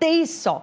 2300,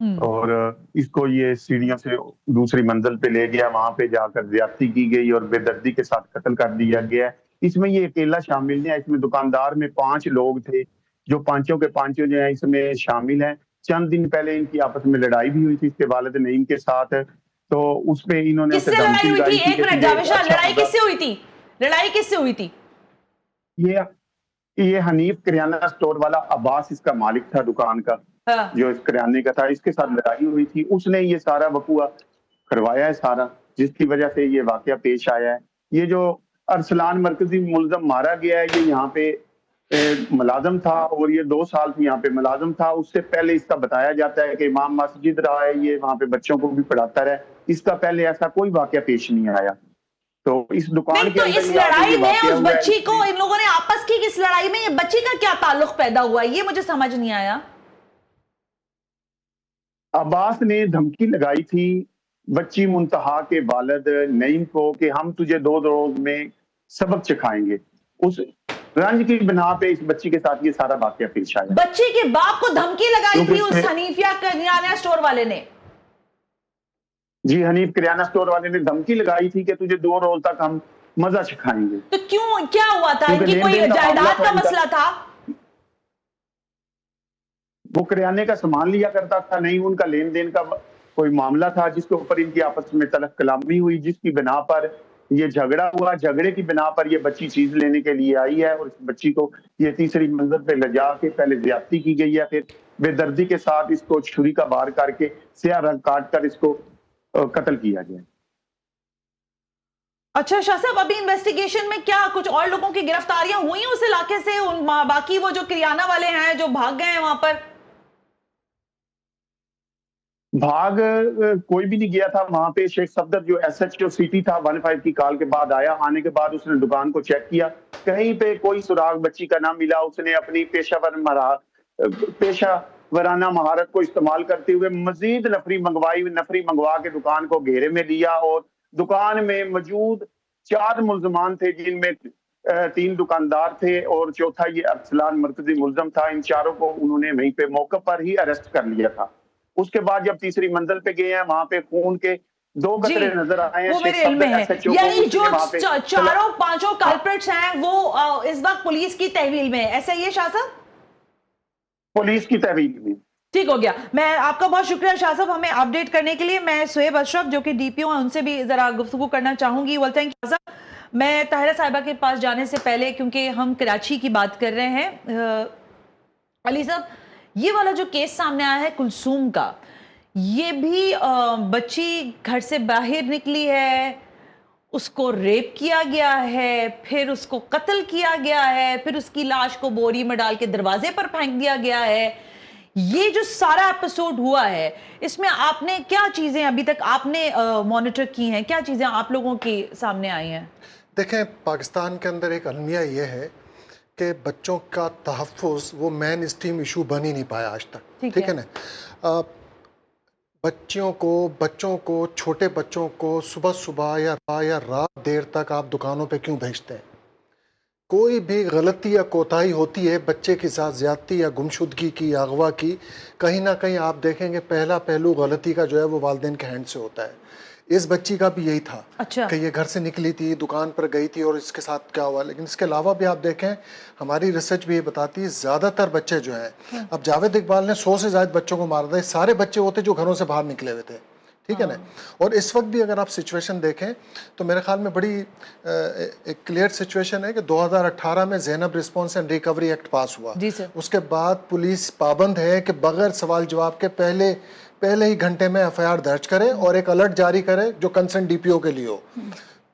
اور اس کو یہ سیڑھیوں سے دوسری منزل پہ لے گیا, وہاں پہ جا کر زیادتی کی گئی اور بے دردی کے ساتھ قتل کر دیا گیا. اس میں یہ اکیلا شامل نہیں ہے, اس میں دکاندار میں 5 لوگ تھے, جو پانچوں کے پانچوں جو ہیں اس میں شامل ہیں. چند دن پہلے ان کی آپس میں لڑائی بھی ہوئی تھی اس کے والد نعیم کے ساتھ, تو اس پہ انہوں نے کس سے لڑائی ہوئی تھی؟ ایک منٹ جاوید شاہ, لڑائی کس سے ہوئی تھی؟ لڑائی کس سے ہوئی تھی؟ یہ حنیف کریانہ اسٹور والا عباس اس کا مالک تھا دکان کا, جو اس کریانے کا تھا, اس کے ساتھ لڑائی ہوئی تھی. اس نے یہ سارا وقوع کروایا ہے سارا, جس کی وجہ سے یہ واقعہ پیش آیا ہے. یہ جو ارسلان مرکزی ملزم مارا گیا ہے, یہ یہاں پہ ملازم تھا اور یہ 2 سال سے یہاں پہ ملازم تھا. اس سے پہلے اس کا بتایا جاتا ہے کہ امام مسجد رہا ہے, یہ وہاں پہ بچوں کو بھی پڑھاتا رہا. اس کا پہلے ایسا کوئی واقعہ پیش نہیں آیا. تو اس دکان کے اندر اس لڑائی میں اس بچی کو ان لوگوں نے آپس کی کس لڑائی میں یہ بچی کا کیا تعلق پیدا ہوا, یہ مجھے سمجھ نہیں آیا. عباس نے دھمکی لگائی تھی بچی منتہا کے والد نعیم کو کہ ہم تجھے 2 روز میں سبق چکھائیں گے. اس رنج کی بنا پہ اس بچی کے ساتھ یہ سارا واقعہ پیش آیا. بچی کے باپ کو دھمکی لگائی تھی اس حنیفیہ کریانہ اسٹور والے نے؟ جی, حنیف کریانہ اسٹور والے نے دھمکی لگائی تھی کہ تجھے 2 روز تک ہم مزہ چکھائیں گے. تو کیوں, کیا ہوا تھا؟ ان کی کوئی جائیداد کا مسئلہ تھا؟ وہ کریانے کا سامان لیا کرتا تھا, نہیں ان کا لین دین کا کوئی معاملہ تھا جس کے اوپر ان کی آپس میں تلخ کلامی ہوئی, جس کی بنا پر یہ جھگڑا ہوا. جھگڑے کی بنا پر یہ بچی چیز لینے کے لیے آئی ہے اور اس بچی کو یہ تیسری منزل پہ لے جا کے پہلے زیادتی کی گئی ہے, پھر بے دردی کے ساتھ اس کو چھری کا وار کر کے سیاہ رنگ کاٹ کر اس کو قتل کیا گیا. اچھا شاہ صاحب, ابھی انویسٹیگیشن میں کیا کچھ اور لوگوں کی گرفتاریاں ہوئی اس علاقے سے؟ باقی وہ جو کریانہ والے ہیں جو بھاگ گئے ہیں وہاں پر؟ بھاگ کوئی بھی نہیں گیا تھا وہاں پہ. شیخ صفدر جو ایس ایچ او سٹی تھا 15 کی کال کے بعد آیا, آنے کے بعد اس نے دکان کو چیک کیا, کہیں پہ کوئی سراغ بچی کا نہ ملا. اس نے اپنی پیشہ ورانہ مہارت کو استعمال کرتے ہوئے مزید نفری منگوا کے دکان کو گھیرے میں لیا, اور دکان میں موجود 4 ملزمان تھے جن میں 3 دکاندار تھے اور چوتھا یہ ارسلان مرکزی ملزم تھا. ان چاروں کو انہوں نے وہیں پہ موقع پر ہی اریسٹ کر لیا تھا. اس کے بعد جب تیسری منزل پہ گئے ہیں وہاں پہ خون کے 2 قطرے نظر آئے ہیں. وہ میرے علم میں ہے, یعنی جو 4-5 کلپریٹس ہیں وہ اس وقت پولیس کی تحویل میں ہے, ایسا ہی ہے شاہ صاحب؟ پولیس کی تحویل میں. ٹھیک ہو گیا, میں آپ کا بہت شکریہ شاہ صاحب ہمیں اپڈیٹ کرنے کے لیے. میں سہیب اشرف جو کہ ڈی پی او ہیں ان سے بھی ذرا گفتگو کرنا چاہوں گی. بولتے ہیں شاہ صاحب, میں طاہرہ صاحبہ کے پاس جانے سے پہلے, کیونکہ ہم کراچی کی بات کر رہے ہیں, علی صاحب یہ والا جو کیس سامنے آیا ہے کلثوم کا, یہ بھی بچی گھر سے باہر نکلی ہے, اس کو ریپ کیا گیا ہے, پھر اس کو قتل کیا گیا ہے, پھر اس کی لاش کو بوری میں ڈال کے دروازے پر پھینک دیا گیا ہے. یہ جو سارا ایپیسوڈ ہوا ہے اس میں آپ نے کیا چیزیں ابھی تک آپ نے مانیٹر کی ہیں, کیا چیزیں آپ لوگوں کے سامنے آئی ہیں؟ دیکھیں, پاکستان کے اندر ایک المیہ یہ ہے کہ بچوں کا تحفظ وہ مین اسٹریم ایشو بن ہی نہیں پایا آج تک. ٹھیک ہے نا, بچوں کو چھوٹے بچوں کو صبح یا رات دیر تک آپ دکانوں پہ کیوں بھیجتے ہیں؟ کوئی بھی غلطی یا کوتاہی ہوتی ہے بچے کے ساتھ زیادتی یا گمشدگی کی یا اغوا کی, کہیں نہ کہیں آپ دیکھیں گے پہلا پہلو غلطی کا جو ہے وہ والدین کے ہینڈ سے ہوتا ہے. اس بچی کا بھی یہی تھا کہ یہ گھر سے نکلی تھی, دکان پر گئی تھی اور اس کے ساتھ کیا ہوا. لیکن اس کے علاوہ بھی آپ دیکھیں, ہماری ریسرچ بھی یہ بتاتی ہے زیادہ تر بچے جو ہیں, اب جاوید اقبال نے 100 سے زائد بچوں کو مارا تھا, سارے بچے ہوتے جو گھروں سے باہر نکلے ہوئے تھے. ٹھیک ہے نا, اور اس وقت بھی اگر آپ سچویشن دیکھیں تو میرے خیال میں بڑی ایک کلیئر سچویشن ہے کہ 2018 میں زینب رسپانس اینڈ ریکوری ایکٹ پاس ہوا. اس کے بعد پولیس پابند ہے کہ بغیر سوال جواب کے پہلے ہی گھنٹے میں ایف آئی آر درج کرے اور ایک الرٹ جاری کرے جو کنسرن ڈی پی او کے لیے ہو.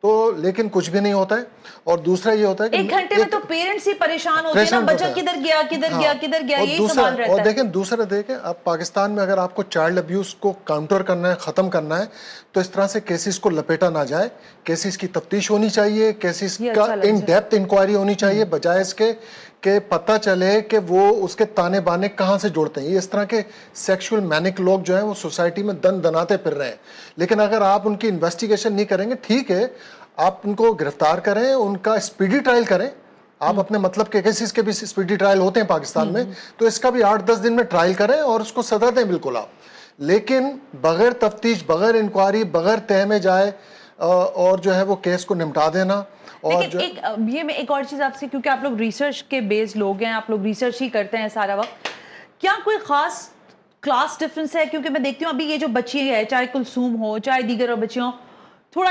تو لیکن کچھ بھی نہیں ہوتا ہے. اور دوسرا یہ ہوتا ہے کہ 1 گھنٹے میں تو پیرنٹس ہی پریشان ہوتے ہیں نا, بچہ کدھر گیا یہی سوال رہتا ہے. اور دوسرا دیکھیں, اب پاکستان میں اگر آپ کو چائلڈ ابیوز کو کاؤنٹر کرنا ہے, ختم کرنا ہے, تو اس طرح سے کیسز کو لپیٹا نہ جائے. کیسز کی تفتیش ہونی چاہیے, کیسز کا ان ڈیپتھ انکوائری ہونی چاہیے, بجائے اس کے کہ پتہ چلے کہ وہ اس کے تانے بانے کہاں سے جوڑتے ہیں. یہ اس طرح کے سیکشول مینک لوگ جو ہیں وہ سوسائٹی میں دناتے پھر رہے ہیں. لیکن اگر آپ ان کی انویسٹیگیشن نہیں کریں گے, ٹھیک ہے آپ ان کو گرفتار کریں, ان کا اسپیڈی ٹرائل کریں, آپ اپنے مطلب کے کیسز کے بھی اسپیڈی ٹرائل ہوتے ہیں پاکستان میں, تو اس کا بھی 8-10 دن میں ٹرائل کریں اور اس کو سزا دیں بالکل آپ. لیکن بغیر تفتیش, بغیر انکوائری, بغیر تہہ میں جائے اور جو ہے وہ کیس کو نمٹا دینا. اور لیکن یہ میں ایک اور چیز آپ سے, کیونکہ آپ لوگ ریسرچ کے بیس لوگ ہیں, آپ لوگ ریسرچ ہی کرتے ہیں سارا وقت, کیا کوئی خاص کلاس ڈفرنس ہے؟ کیونکہ میں دیکھتی ہوں ابھی یہ جو بچی ہے, چاہے کلثوم ہو چاہے دیگر اور بچیاں, تھوڑا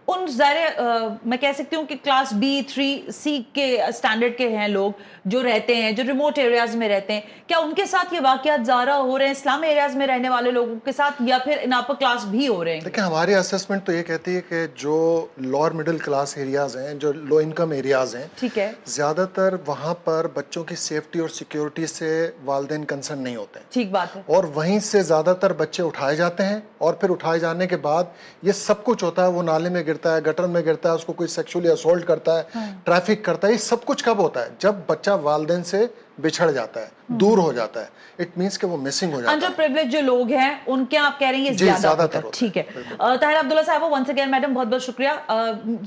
ان ظاہر میں کہہ سکتی ہوں کہ کلاس B 3C کے سٹینڈرڈ کے ہیں لوگ جو رہتے ہیں, جو ریموٹ ایریاز میں رہتے ہیں, کیا ان کے ساتھ یہ واقعات زیادہ ہو رہے ہیں اسلام ایریاز میں رہنے والے لوگوں کے ساتھ, یا پھر ان اپر کلاس بھی ہو رہے ہیں؟ دیکھیں ہماری اسسمنٹ تو یہ کہتی ہے کہ جو لوور مڈل کلاس ایریاز ہیں, جو لو انکم ایریاز ہیں, ٹھیک ہے, زیادہ تر وہاں پر بچوں کی سیفٹی اور سیکیورٹی سے والدین کنسرن نہیں ہوتے ہیں. ٹھیک بات ہے. اور وہیں سے زیادہ تر بچے اٹھائے جاتے ہیں, اور پھر اٹھائے جانے کے بعد یہ سب کچھ ہوتا ہے, وہ نالے میں گرتا ہے, گٹر میں گرتا ہے, اس کو کوئی سیکشولی اسولٹ کرتا ہے, ٹریفک کرتا ہے. یہ سب کچھ کب ہوتا ہے؟ جب بچہ والدین سے بچھڑ جاتا ہے, دور ہو جاتا ہے. اٹ مینس کہ وہ مسنگ ہو جاتا ہے. انڈر پریولیج جو لوگ ہیں ان کے آپ کہہ رہے ہیں یہ زیادہ تر. ٹھیک ہے. طاہرہ عبداللہ صاحب, ونس اگین میڈم بہت بہت شکریہ.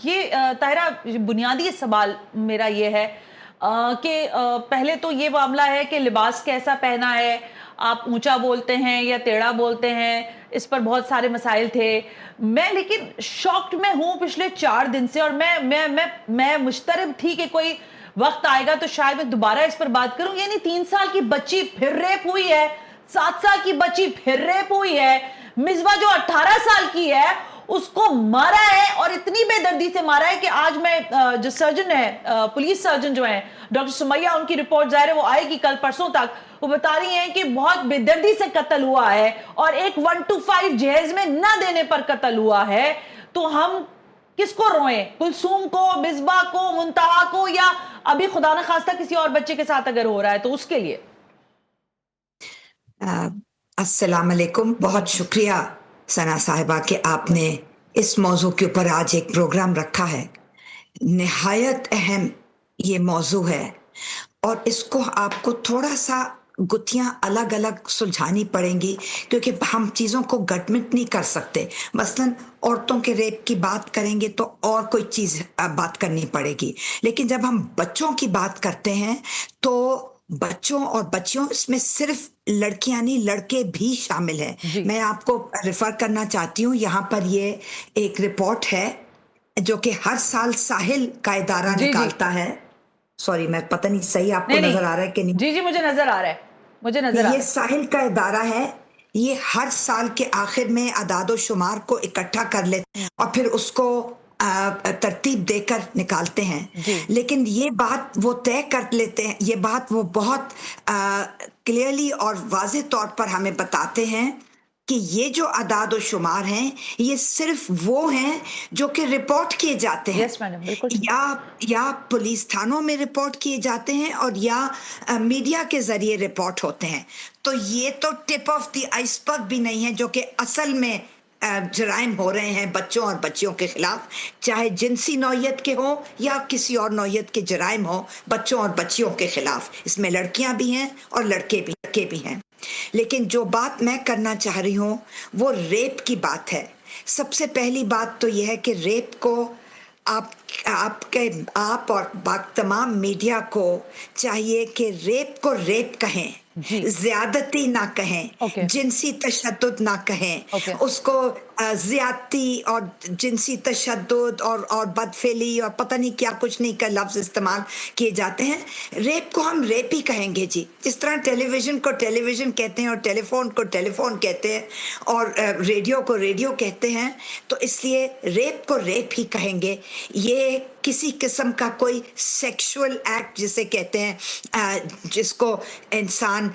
یہ طاہرہ بنیادی سوال میرا یہ ہے کہ پہلے تو یہ معاملہ ہے کہ لباس کیسا پہنا ہے, آپ اونچا بولتے ہیں یا ٹیڑھا بولتے ہیں, اس پر بہت سارے مسائل تھے. میں لیکن شاکڈ میں ہوں پچھلے 4 دن سے, اور میں مشترب تھی کہ کوئی وقت آئے گا تو شاید میں دوبارہ اس پر بات کروں. یعنی 3 سال کی بچی پھر ریپ ہوئی ہے, 7 سال کی بچی پھر ریپ ہوئی ہے, مصباح جو 18 سال کی ہے اس کو مارا ہے, اور اتنی بے دردی سے مارا ہے کہ آج میں جو سرجن ہے, پولیس سرجن جو ہیں ڈاکٹر سمیہ, ان کی رپورٹ ظاہر ہے وہ آئے گی کل پرسوں تک, وہ بتا رہی ہیں کہ بہت بے دردی سے قتل ہوا ہے, اور ایک 1-5 جہیز میں نہ دینے پر قتل ہوا ہے. تو ہم کس کو روئیں؟ کلثوم کو, مصباح کو, منتہا کو, یا ابھی خدا نخواستہ کسی اور بچے کے ساتھ اگر ہو رہا ہے تو اس کے لیے؟ السلام علیکم. بہت شکریہ ثنا صاحبہ کہ آپ نے اس موضوع کے اوپر آج ایک پروگرام رکھا ہے. نہایت اہم یہ موضوع ہے, اور اس کو آپ کو تھوڑا سا گتھیاں الگ الگ سلجھانی پڑیں گی, کیونکہ ہم چیزوں کو گٹمٹ نہیں کر سکتے. مثلاً عورتوں کے ریپ کی بات کریں گے تو اور کوئی چیز بات کرنی پڑے گی, لیکن جب ہم بچوں کی بات کرتے ہیں تو بچوں اور بچیوں, اس میں صرف لڑکیاں نہیں لڑکے بھی شامل ہیں. میں آپ کو ریفر کرنا چاہتی ہوں, یہاں پر یہ ایک رپورٹ ہے جو کہ ہر سال ساحل کا ادارہ نکالتا ہے. سوری, میں پتہ نہیں صحیح آپ کو نظر آ رہا ہے کہ نہیں؟ جی مجھے نظر آ رہا ہے, مجھے نظر آ رہا ہے. یہ ساحل کا ادارہ ہے, یہ ہر سال کے آخر میں اعداد و شمار کو اکٹھا کر لیتے ہیں اور پھر اس کو ترتیب دے کر نکالتے ہیں. لیکن یہ بات وہ طے کر لیتے ہیں, یہ بات وہ بہت کلیئرلی اور واضح طور پر ہمیں بتاتے ہیں کہ یہ جو اعداد و شمار ہیں یہ صرف وہ ہیں جو کہ رپورٹ کیے جاتے ہیں, یا پولیس تھانوں میں رپورٹ کیے جاتے ہیں, اور یا میڈیا کے ذریعے رپورٹ ہوتے ہیں. تو یہ تو ٹپ آف دی آئس برگ بھی نہیں ہے جو کہ اصل میں جرائم ہو رہے ہیں بچوں اور بچیوں کے خلاف, چاہے جنسی نوعیت کے ہوں یا کسی اور نوعیت کے جرائم ہوں بچوں اور بچیوں کے خلاف. اس میں لڑکیاں بھی ہیں اور لڑکے بھی ہیں. لیکن جو بات میں کرنا چاہ رہی ہوں وہ ریپ کی بات ہے. سب سے پہلی بات تو یہ ہے کہ ریپ کو آپ اور تمام میڈیا کو چاہیے کہ ریپ کو ریپ کہیں, زیادتی نہ کہیں, جنسی تشدد نہ کہیں, اس کو زیادتی اور جنسی تشدد اور بدفعلی اور پتہ نہیں کیا کچھ نہیں کا لفظ استعمال کیے جاتے ہیں. ریپ کو ہم ریپ ہی کہیں گے جی, جس طرح ٹیلی ویژن کو ٹیلی ویژن کہتے ہیں اور ٹیلی فون کو ٹیلی فون کہتے ہیں اور ریڈیو کو ریڈیو کہتے ہیں, تو اس لیے ریپ کو ریپ ہی کہیں گے. یہ کسی قسم کا کوئی سیکشول ایکٹ جسے کہتے ہیں جس کو انسان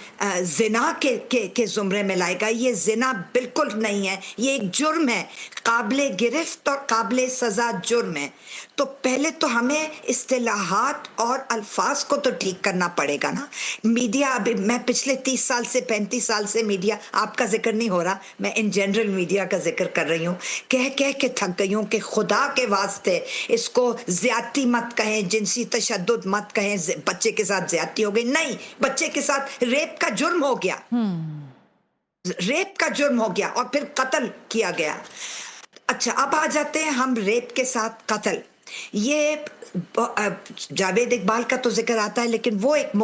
زنا کے زمرے میں لائے گا, یہ زنا بالکل نہیں ہے, یہ ایک جرم ہے, قابل گرفت اور قابل سزا جرم ہے. تو پہلے تو ہمیں اصطلاحات اور الفاظ کو تو ٹھیک کرنا پڑے گا نا. میڈیا, ابھی میں پچھلے 30 سال سے 35 سال سے میڈیا, آپ کا ذکر نہیں ہو رہا, میں ان جنرل میڈیا کا ذکر کر رہی ہوں, کہہ کے تھک گئی ہوں کہ خدا کے واسطے اس کو زیادتی مت کہیں, جنسی تشدد مت کہیں, بچے کے ساتھ زیادتی ہو گئی. نہیں, بچے کے ساتھ ریپ کا جرم ہو گیا, ریپ کا جرم ہو گیا اور پھر قتل کیا گیا. اچھا, اب آ جاتے ہیں ہم ریپ کے ساتھ قتل. یہ جاوید اقبال کا تو ذکر آتا ہے، لیکن وہ ایک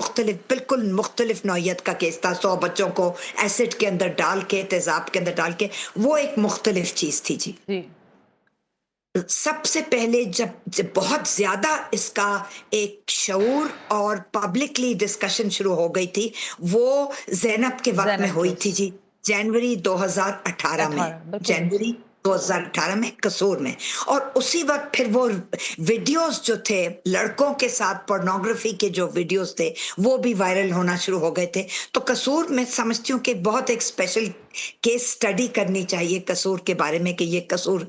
بالکل مختلف نوعیت کا کیس تھا. 100 بچوں کو ایسڈ کے اندر ڈال کے، تیزاب کے اندر ڈال کے، وہ ایک مختلف چیز تھی. جی سب سے پہلے جب بہت زیادہ اس کا ایک شعور اور پبلکلی ڈسکشن شروع ہو گئی تھی، وہ زینب کے وقت میں ہوئی تھی. جی جنوری 2018 میں، جنوری 2018 میں قصور میں. اور اسی وقت پھر وہ ویڈیوز جو تھے لڑکوں کے ساتھ پورنوگرافی کے جو ویڈیوز تھے وہ بھی وائرل ہونا شروع ہو گئے تھے. تو قصور میں سمجھتی ہوں کہ بہت ایک اسپیشل کیس سٹڈی کرنی چاہیے قصور کے بارے میں، کہ یہ قصور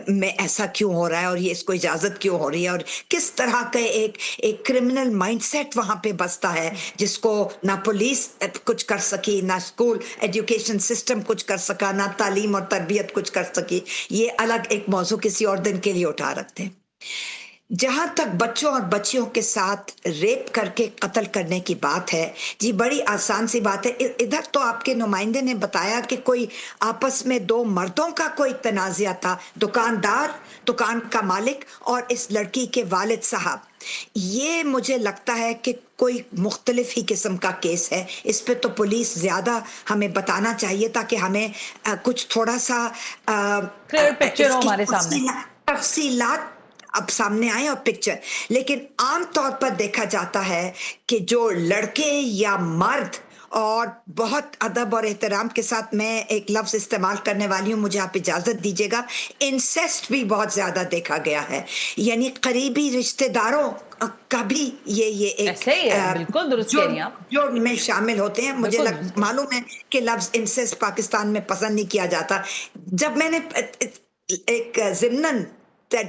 میں ایسا کیوں ہو رہا ہے اور یہ اس کو اجازت کیوں ہو رہی ہے، اور کس طرح کا ایک کرمنل مائنڈ سیٹ وہاں پہ بستا ہے جس کو نہ پولیس کچھ کر سکی، نہ اسکول ایجوکیشن سسٹم کچھ کر سکا، نہ تعلیم اور تربیت کچھ کر سکی. یہ الگ ایک موضوع کسی اور دن کے لیے اٹھا رکھتے ہیں. جہاں تک بچوں اور بچیوں کے ساتھ ریپ کر کے قتل کرنے کی بات ہے، جی بڑی آسان سی بات ہے. ادھر تو آپ کے نمائندے نے بتایا کہ کوئی آپس میں 2 مردوں کا کوئی تنازعہ تھا، دکان کا مالک اور اس لڑکی کے والد صاحب. یہ مجھے لگتا ہے کہ کوئی مختلف ہی قسم کا کیس ہے. اس پہ تو پولیس زیادہ ہمیں بتانا چاہیے تاکہ ہمیں کچھ تھوڑا سا کلیئر پکچر ہو ہمارے سامنے، تفصیلات اب سامنے آئے اور پکچر. لیکن عام طور پر دیکھا جاتا ہے کہ جو لڑکے یا مرد، اور بہت ادب اور احترام کے ساتھ میں ایک لفظ استعمال کرنے والی ہوں، مجھے آپ اجازت دیجیے گا، انسیسٹ بھی بہت زیادہ دیکھا گیا ہے. یعنی قریبی رشتہ داروں کا بھی یہ ایک بالکل درست کہہ رہی ہیں آپ، جو میں شامل ہوتے ہیں. مجھے معلوم ہے کہ لفظ انسیسٹ پاکستان میں پسند نہیں کیا جاتا. جب میں نے ایک ضمناً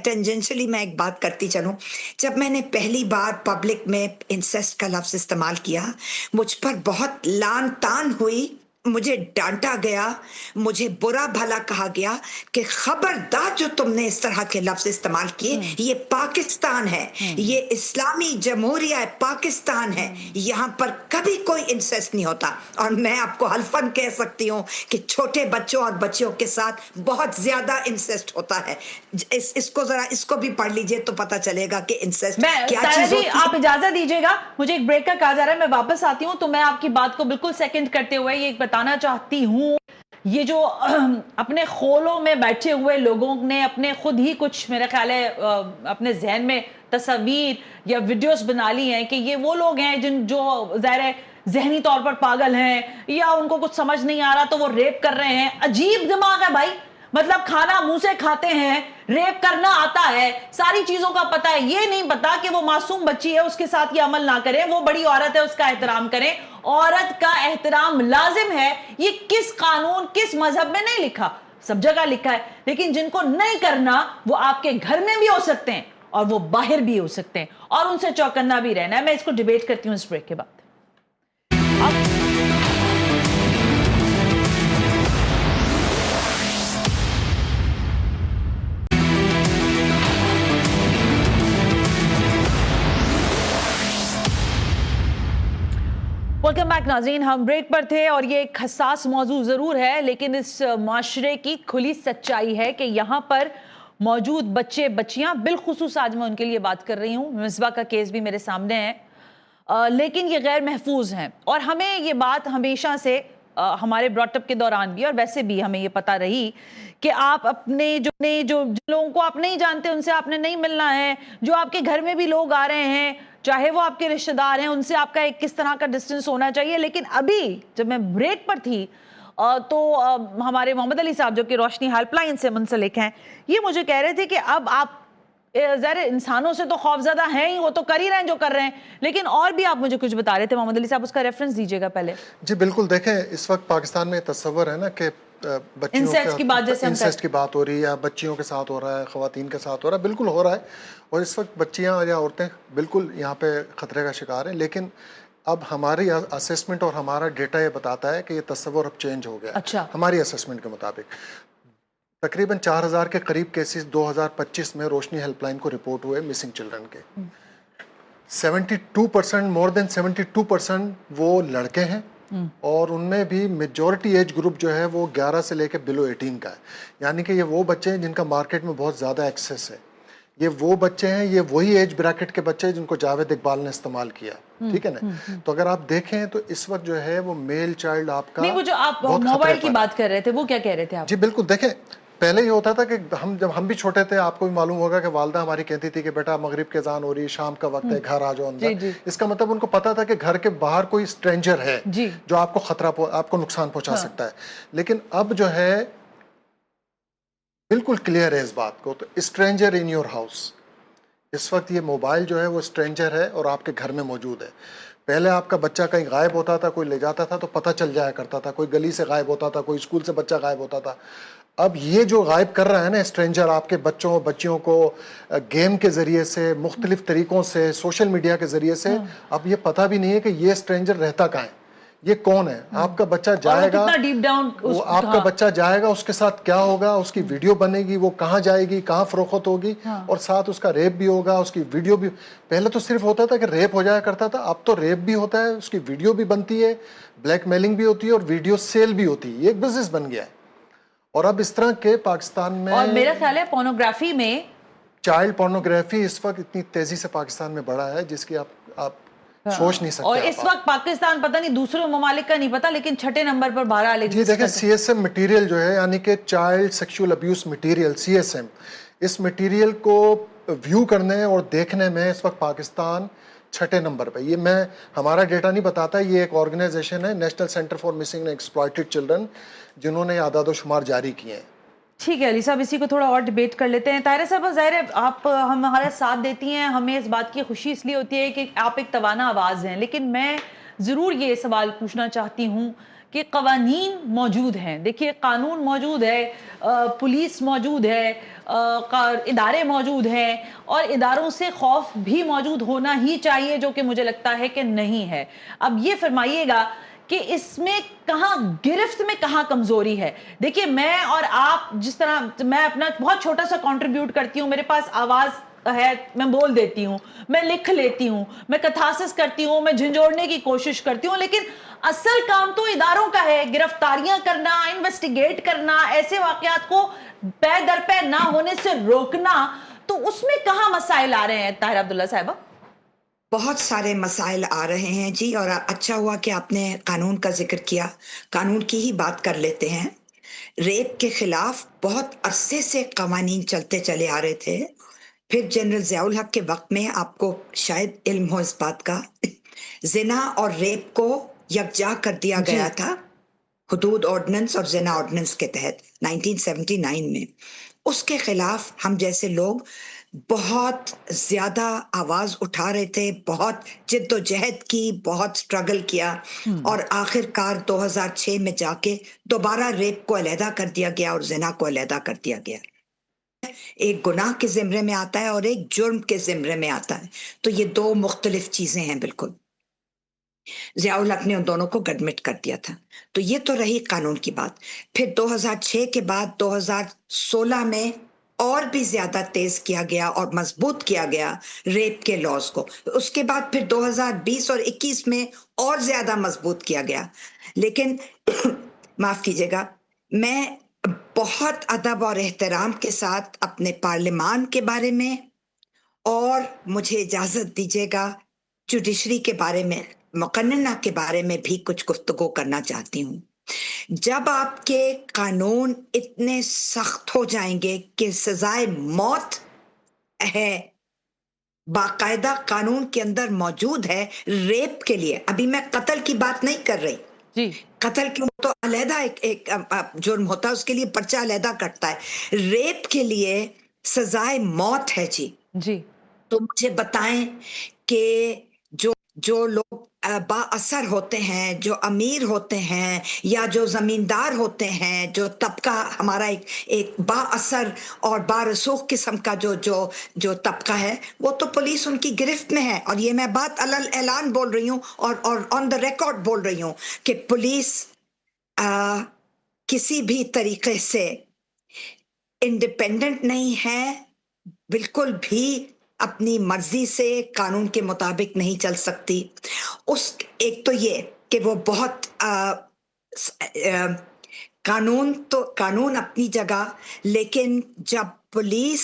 ٹینجنشلی میں ایک بات کرتی چلوں، جب میں نے پہلی بار پبلک میں انسیسٹ کا لفظ استعمال کیا، مجھ پر بہت لان تان ہوئی، مجھے ڈانٹا گیا، مجھے برا بھلا کہا گیا کہ خبردار جو تم نے اس طرح کے لفظ استعمال کیے، یہ پاکستان ہے، یہ اسلامی جمہوریہ پاکستان ہے، یہاں پر کبھی کوئی انسیسٹ نہیں ہوتا. اور میں آپ کو حلفاً کہہ سکتی ہوں کہ چھوٹے بچوں اور بچیوں کے ساتھ بہت زیادہ انسیسٹ ہوتا ہے. اس کو بھی پڑھ لیجئے تو پتہ چلے گا کہ انسیسٹ کیا چیز ہوتی ہے. آپ اجازت دیجیے گا، مجھے ایک بریک کا کہا جا رہا ہے، میں واپس آتی ہوں. تو میں آپ کی بات کو بالکل سیکنڈ کرتے ہوئے یہ بتانا چاہتی ہوں، یہ جو اپنے خولوں میں بیٹھے ہوئے لوگوں نے اپنے خود ہی کچھ میرا خیال ہے اپنے ذہن میں تصویر یا ویڈیوز بنا لی ہیں کہ یہ وہ لوگ ہیں جو ظاہر ہے ذہنی طور پر پاگل ہیں یا ان کو کچھ سمجھ نہیں آ رہا تو وہ ریپ کر رہے ہیں. عجیب دماغ ہے بھائی، مطلب کھانا منہ سے کھاتے ہیں، ریپ کرنا آتا ہے، ساری چیزوں کا پتا ہے، یہ نہیں پتا کہ وہ معصوم بچی ہے، اس کے ساتھ یہ عمل نہ کریں، وہ بڑی عورت ہے، اس کا احترام کریں. عورت کا احترام لازم ہے، یہ کس قانون کس مذہب میں نہیں لکھا، سب جگہ لکھا ہے. لیکن جن کو نہیں کرنا وہ آپ کے گھر میں بھی ہو سکتے ہیں اور وہ باہر بھی ہو سکتے ہیں، اور ان سے چوکنا بھی رہنا ہے. میں اس کو ڈیبیٹ کرتی ہوں اس بریک کے بعد. ویلکم بیک ناظرین، ہم بریک پر تھے اور یہ ایک حساس موضوع ضرور ہے، لیکن اس معاشرے کی کھلی سچائی ہے کہ یہاں پر موجود بچے بچیاں، بالخصوص آج میں ان کے لیے بات کر رہی ہوں، مصباح کا کیس بھی میرے سامنے ہے، لیکن یہ غیر محفوظ ہیں. اور ہمیں یہ بات ہمیشہ سے ہمارے براٹ اپ کے دوران بھی اور ویسے بھی ہمیں یہ پتہ رہی کہ آپ اپنے جو لوگوں کو آپ نہیں جانتے ان سے آپ نے نہیں ملنا ہے، جو آپ کے گھر میں بھی لوگ آ رہے ہیں چاہے وہ آپ کے رشتہ دار ہیں، ان سے آپ کا ایک کس طرح کا ڈسٹنس ہونا چاہیے. لیکن ابھی جب میں بریک پر تھی تو ہمارے محمد علی صاحب جو کہ روشنی ہیلپ لائن سے منسلک ہیں، یہ مجھے کہہ رہے تھے کہ اب آپ ظاہر انسانوں سے تو خوف زدہ ہیں ہی، وہ تو کر ہی رہے ہیں جو کر رہے ہیں، لیکن اور بھی آپ مجھے کچھ بتا رہے تھے محمد علی صاحب، اس کا ریفرنس دیجیے گا پہلے. جی بالکل، دیکھیں اس وقت پاکستان میں تصور ہے نا کہ انسیسٹ کی بات ہو رہی ہے یا بچیوں کے ساتھ ہو رہا ہے، خواتین کے ساتھ ہو رہا ہے، بالکل ہو رہا ہے. اور اس وقت بچیاں یا عورتیں بالکل یہاں پہ خطرے کا شکار ہیں. لیکن اب ہماری اسیسمنٹ اور ہمارا ڈیٹا یہ بتاتا ہے کہ یہ تصور اب چینج ہو گیا. اچھا. ہماری اسیسمنٹ کے مطابق تقریباً 4000 کے قریب کیسز 2025 میں روشنی ہیلپ لائن کو رپورٹ ہوئے مسنگ چلڈرن کے. 72% مور دین 72% وہ لڑکے ہیں، اور ان میں بھی میجورٹی ایج گروپ جو ہے وہ 11 سے لے کے بلو 18 کا ہے. یعنی کہ یہ وہ بچے ہیں جن کا مارکیٹ میں بہت زیادہ ایکسیس ہے. یہ وہ بچے ہیں, یہ وہی ایج بریکٹ کے بچے ہیں جن کو جاوید اقبال نے استعمال کیا, ٹھیک ہے نا. تو اگر آپ دیکھیں تو اس وقت جو ہے وہ میل چائلڈ آپ کا, نہیں وہ جو آپ موبائل کی بات کر رہے تھے وہ کیا کہہ رہے تھے آپ؟ جی بالکل, دیکھیں پہلے یہ ہوتا تھا کہ جب ہم بھی چھوٹے تھے, آپ کو بھی معلوم ہوگا کہ والدہ ہماری کہتی تھی کہ بیٹا مغرب کے اذان ہو رہی ہے, شام کا وقت ہے, گھر آ جاؤ اندر. اس کا مطلب ان کو پتا تھا کہ گھر کے باہر کوئی اسٹرینجر ہے جو آپ کو خطرہ, آپ کو نقصان پہنچا سکتا ہے. لیکن اب جو ہے بالکل کلیئر ہے اس بات کو, تو اسٹرینجر ان یور ہاؤس. اس وقت یہ موبائل جو ہے وہ اسٹرینجر ہے اور آپ کے گھر میں موجود ہے. پہلے آپ کا بچہ کہیں غائب ہوتا تھا, کوئی لے جاتا تھا تو پتہ چل جایا کرتا تھا, کوئی گلی سے غائب ہوتا تھا, کوئی اسکول سے بچہ غائب ہوتا تھا. اب یہ جو غائب کر رہا ہے نا اسٹرینجر آپ کے بچیوں کو گیم کے ذریعے سے, مختلف طریقوں سے, سوشل میڈیا کے ذریعے سے, اب یہ پتہ بھی نہیں ہے کہ یہ اسٹرینجر رہتا کہاں ہے, یہ کون ہے. آپ کا بچہ جائے گا, وہ آپ کا بچہ جائے گا, اس کے ساتھ کیا ہوگا, اس کی ویڈیو بنے گی, وہ کہاں جائے گی, کہاں فروخت ہوگی, اور ساتھ اس کا ریپ بھی ہوگا, اس کی ویڈیو بھی. پہلے تو صرف ہوتا تھا کہ ریپ ہو جایا کرتا تھا, اب تو ریپ بھی ہوتا ہے, اس کی ویڈیو بھی بنتی ہے, بلیک میلنگ بھی ہوتی ہے, اور ویڈیو سیل بھی ہوتی ہے. یہ ایک بزنس بن گیا ہے. اور اب اس طرح کے پاکستان میں, اور میرا خیال ہے پورنوگرافی میں, چائلڈ پورنوگرافی اس وقت اتنی تیزی سے پاکستان میں بڑھا ہے جس کی آپ سوچ نہیں سکتے. اور اس وقت پاکستان پتہ نہیں دوسرے ممالک کا نہیں پتا, لیکن چھٹے نمبر پر بہرحال جی دیکھیں سی ایس ایم مٹیریل جو ہے, یعنی کہ child sexual abuse material, C S M, اس مٹیریل کو ویو کرنے اور دیکھنے میں اس وقت پاکستان چھٹے نمبر پہ. یہ میں ہمارا ڈیٹا نہیں بتاتا, یہ ایک آرگنائزیشن ہے national centre for missing and exploited children, جنہوں نے اعداد و شمار جاری کیے ہیں. ٹھیک ہے علی صاحب, اسی کو تھوڑا اور ڈیبیٹ کر لیتے ہیں. طاہرہ صاحب ظاہر ہے آپ ہمارا ساتھ دیتی ہیں, ہمیں اس بات کی خوشی اس لیے ہوتی ہے کہ آپ ایک توانا آواز ہیں, لیکن میں ضرور یہ سوال پوچھنا چاہتی ہوں کہ قوانین موجود ہیں, دیکھیے قانون موجود ہے, پولیس موجود ہے, ادارے موجود ہیں, اور اداروں سے خوف بھی موجود ہونا ہی چاہیے, جو کہ مجھے لگتا ہے کہ نہیں ہے. اب یہ فرمائیے گا کہ اس میں کہاں گرفت میں کہاں کمزوری ہے. دیکھیے میں اور آپ جس طرح, میں اپنا بہت چھوٹا سا کنٹریبیوٹ کرتی ہوں, میرے پاس آواز ہے, میں بول دیتی ہوں, میں لکھ لیتی ہوں, میں کتھاسس کرتی ہوں, میں جھنجھوڑنے کی کوشش کرتی ہوں, لیکن اصل کام تو اداروں کا ہے, گرفتاریاں کرنا, انویسٹیگیٹ کرنا, ایسے واقعات کو پے در پے نہ ہونے سے روکنا. تو اس میں کہاں مسائل آ رہے ہیں طاہرہ عبداللہ صاحبہ؟ بہت سارے مسائل آ رہے ہیں جی, اور اچھا ہوا کہ آپ نے قانون کا ذکر کیا. قانون کی ہی بات کر لیتے ہیں. ریپ کے خلاف بہت عرصے سے قوانین چلتے چلے آ رہے تھے. پھر جنرل ضیاء الحق کے وقت میں, آپ کو شاید علم ہو اس بات کا, زنا اور ریپ کو یکجا کر دیا گیا تھا حدود آرڈیننس اور زنا آرڈیننس کے تحت 1979 میں. اس کے خلاف ہم جیسے لوگ بہت زیادہ آواز اٹھا رہے تھے, بہت جد و جہد کی, بہت سٹرگل کیا, اور آخر کار 2006 میں جا کے دوبارہ ریپ کو علیحدہ کر دیا گیا اور زنا کو علیحدہ کر دیا گیا. ایک گناہ کے زمرے میں آتا ہے اور ایک جرم کے زمرے میں آتا ہے, تو یہ دو مختلف چیزیں ہیں بالکل. ضیاء الحق نے ان دونوں کو گڈمٹ کر دیا تھا. تو یہ تو رہی قانون کی بات. پھر 2006 کے بعد 2016 میں اور بھی زیادہ تیز کیا گیا اور مضبوط کیا گیا ریپ کے لاز کو. اس کے بعد پھر 2020 اور 21 میں اور زیادہ مضبوط کیا گیا. لیکن معاف کیجیے گا, میں بہت ادب اور احترام کے ساتھ اپنے پارلیمان کے بارے میں, اور مجھے اجازت دیجیے گا جوڈیشری کے بارے میں, مقننہ کے بارے میں بھی کچھ گفتگو کرنا چاہتی ہوں. جب آپ کے قانون اتنے سخت ہو جائیں گے کہ سزائے موت ہے, باقاعدہ قانون کے اندر موجود ہے ریپ کے لیے, ابھی میں قتل کی بات نہیں کر رہی, قتل کیوں تو علیحدہ ایک جرم ہوتا ہے, اس کے لیے پرچہ علیحدہ کٹتا ہے. ریپ کے لیے سزائے موت ہے جی. تو مجھے بتائیں کہ جو لوگ با اثر ہوتے ہیں, جو امیر ہوتے ہیں, یا جو زمیندار ہوتے ہیں, جو طبقہ ہمارا ایک با اثر اور با رسوخ قسم کا جو طبقہ ہے, وہ تو پولیس ان کی گرفت میں ہے. اور یہ میں بات علل اعلان بول رہی ہوں اور آن دا ریکارڈ بول رہی ہوں کہ پولیس کسی بھی طریقے سے انڈیپینڈنٹ نہیں ہے, بالکل بھی اپنی مرضی سے قانون کے مطابق نہیں چل سکتی. ایک تو یہ کہ وہ بہت قانون اپنی جگہ, لیکن جب پولیس